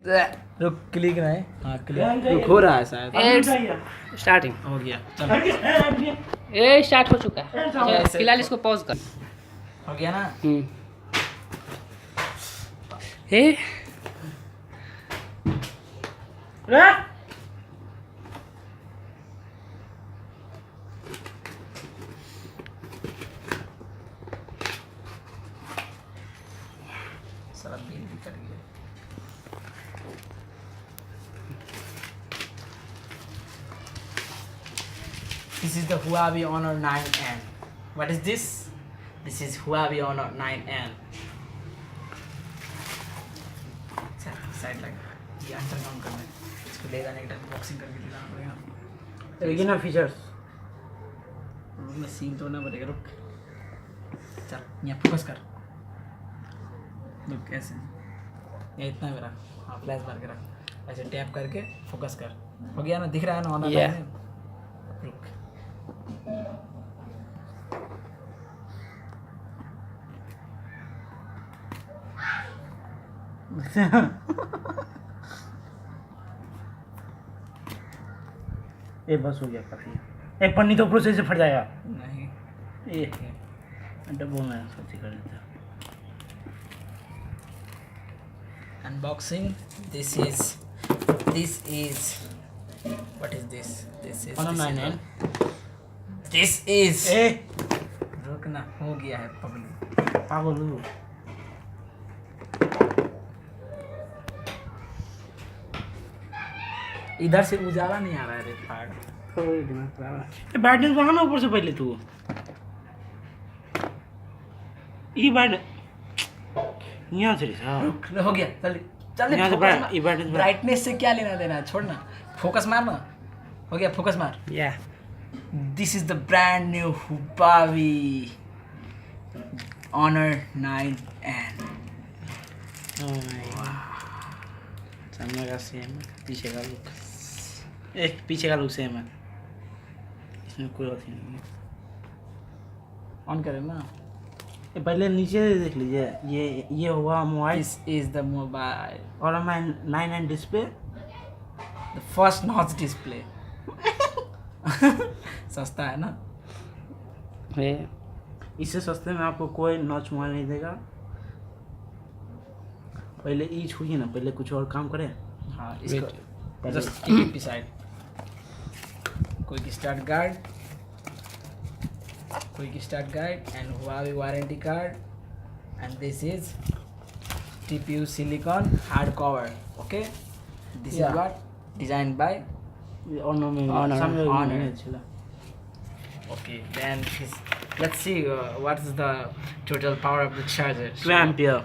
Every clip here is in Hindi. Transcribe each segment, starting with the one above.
रुक क्लिक ना है। हाँ क्लिक रुक हो रहा है शायद। स्टार्टिंग हो गया चलो ए स्टार्ट हो चुका है। अच्छा, फिलहाल इसको पॉज कर। हो गया ना। ए सारा बिल भी कट गया। This is the Huawei Honor 9N. What is this? This is Huawei Honor 9N. Side लगा ये अंदर काम करना है। इसको ले जाने के टाइम बॉक्सिंग करके ले जाना पड़ेगा। ओरिजिनल फीचर्स मैं सीन तो ना पड़ेगा। रुक चल यहाँ फोकस कर। रुक कैसे ये इतना मेरा। हाँ फ्लैश मार के रख। ऐसे टैप करके फोकस कर। हो गया ना। दिख रहा है ना ऑनर Yeah. रुक ये बस हो गया काफी। एक पन्नी तो ऊपर से फट जाएगा। नहीं ये डब्बों में सोची कर देता। unboxing. This is what is this? This is Honor 9N. This is ए रुकना हो गया है पगलू। पागल हूँ। इधर से उजाला नहीं आ रहा है रे फाड़। ये बैटरी वहाँ ना ऊपर से पहले तू ये बैट यहाँ से रुक हो गया चल चल यहाँ से बैटरी ब्राइटनेस से क्या लेना देना है छोड़ना। फोकस मारना। हो गया फोकस मार। या this is the brand new Huawei Honor 9N. सामने का सेम पीछे का लुक। एक पीछे का लुक सेम है। इसमें कोई बात नहीं है। ऑन करें ना। ये पहले नीचे देख लीजिए। ये हुआ mobile. This is the mobile और मैं 9N display the first notch display. सस्ता है ना। इससे सस्ते में आपको कोई नॉच मोबाइल नहीं देगा। पहले ई छूइए ना। पहले कुछ और काम करें। हाँ इसको just keep it beside. Quick start guide and Huawei warranty card, and this is TPU silicon hard cover. Okay, this is what designed by Honor. Okay, then let's see what is the total power of the charger. 2 ampere.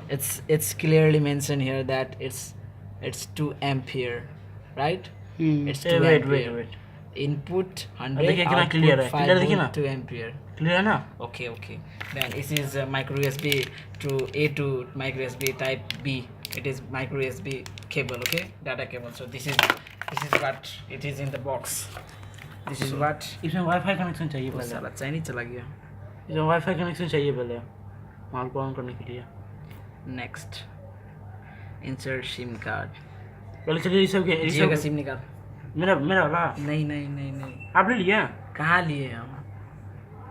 It's clearly mentioned here that it's 2 ampere, right? It's 2 ampere. wait. Input 100, देखिए कितना क्लियर है। क्लियर देखिए ना। 2 ampere. क्लियर है ना। Okay. Then this is micro USB to A to micro USB type B. It is micro USB cable. Okay, data cable. So this is what it is in the box. This is what. इसमें वाईफाई कनेक्शन चाहिए वो पहले। साला चाइनीज चला गया। इसमें वाईफाई कनेक्शन चाहिए पहले माल को ऑन करने के लिए। Next, insert SIM card. पहले चलिए जियो का SIM निकाल। मेरा वाला नहीं। आप ले लिया। कहाँ लिए हम?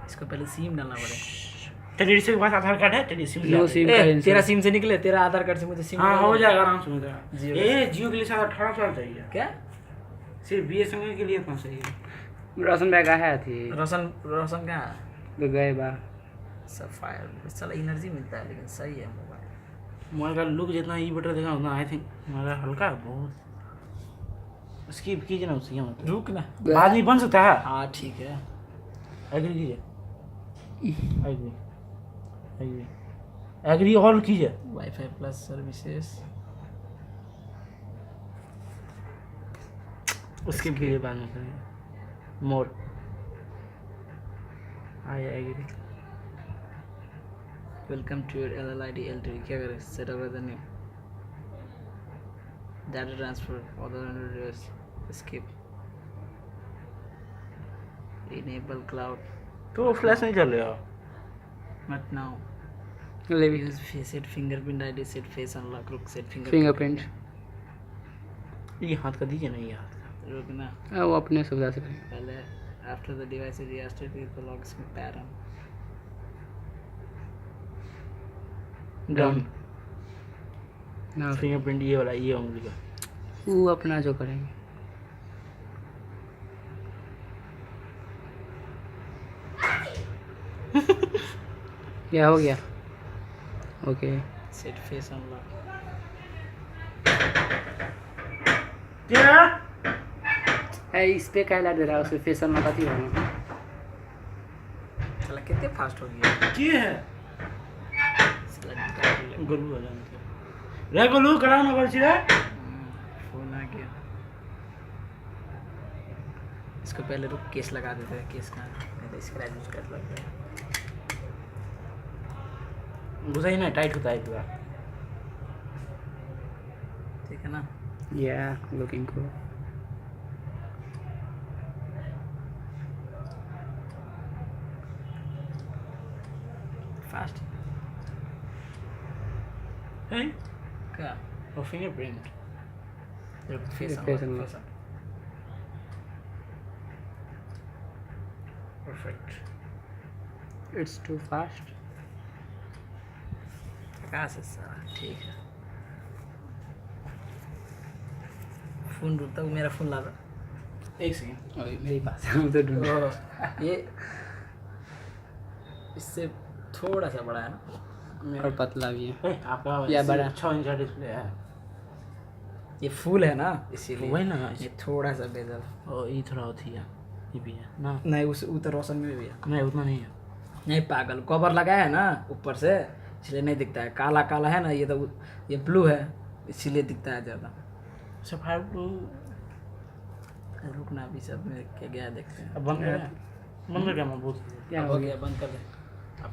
इसको पहले सिम डालना पड़ेगा। तेरे रिश्ते के पास आधार कार्ड है। तेरी सिम नो सिम का तेरा सिम से निकले। तेरा आधार कार्ड से मुझे सिम। हाँ हो जाएगा आराम से मेरा। जियो जियो के लिए साथ 18 साल चाहिए। क्या? सिर्फ BSNL के लिए कौन चाहिए? रोशन बैग आया थी रोशन कहाँ? तो गए बा सफायर साला एनर्जी मिलता है लेकिन सही है मोबाइल का लुक जितना ई बेटर देखा उतना आई थिंक हमारा हल्का है बहुत। स्किप कीजिए ना उसकी मत। रुक ना। बाद में बन सकता है। हाँ ठीक है। एग्री कीजिए। एग्री ऑल कीजिए। वाईफाई प्लस सर्विसेज उसके लिए बाद में करेंगे। More I agree. Welcome to your LLID L3। क्या करें? Set up the new data transfer order skip enable cloud. तो फ्लैश नहीं चल रहा। बट नाउ ले भी set fingerprint ID, set face unlock. रुक सेट फिंगरप्रिंट ये हाथ का दीजिए ना, ये हाथ का। रुकना वो अपने सुविधा से करेंगे। पहले after the device is restarted the lock screen pattern done. ना फिंगरप्रिंट ये वाला, ये उंगली का। वो अपना जो करेंगे। क्या हो गया? ओके सेट फेस अनलॉक क्या? है इस पे कहला दे रहा है, उससे फेस अनलॉक आती है ना। चला कितने फास्ट हो गया ये है फोन गोलू वाला रे, गोलू कराओ ना कर चिरा। आ गया इसको पहले रुक केस लगा देते हैं केस का नहीं तो स्क्रैच उसका लग गया घुसा ही ना, टाइट होता है पूरा। ठीक है ना या लुकिंग को फास्ट है क्या और fingerprint face Face unlock unlock. Perfect. It's too fast. कहाँ से सारा ठीक है फोन रुकता हूँ मेरा फोन ला दो एक सेकंड। मेरे पास है, हम तो ढूंढ ये इससे थोड़ा सा बड़ा है ना और पतला भी है। आपका या बड़ा 6 इंच का डिस्प्ले है। ये फुल है ना इसीलिए वही ना, ये थोड़ा सा बेजल और ये थोड़ा होती है, ये भी है ना। नहीं उस उतर रोशन में भी है नहीं उतना नहीं है। नहीं पागल कवर लगाया है ना ऊपर से इसलिए नहीं दिखता है काला काला है ना ये तो ये ब्लू है इसीलिए दिखता है ज़्यादा सफारी ब्लू। रुकना अभी सब में क्या गया देखते हैं अब बंद कर क्या मैं बहुत क्या अब हो हो गया? गया बंद कर दे अब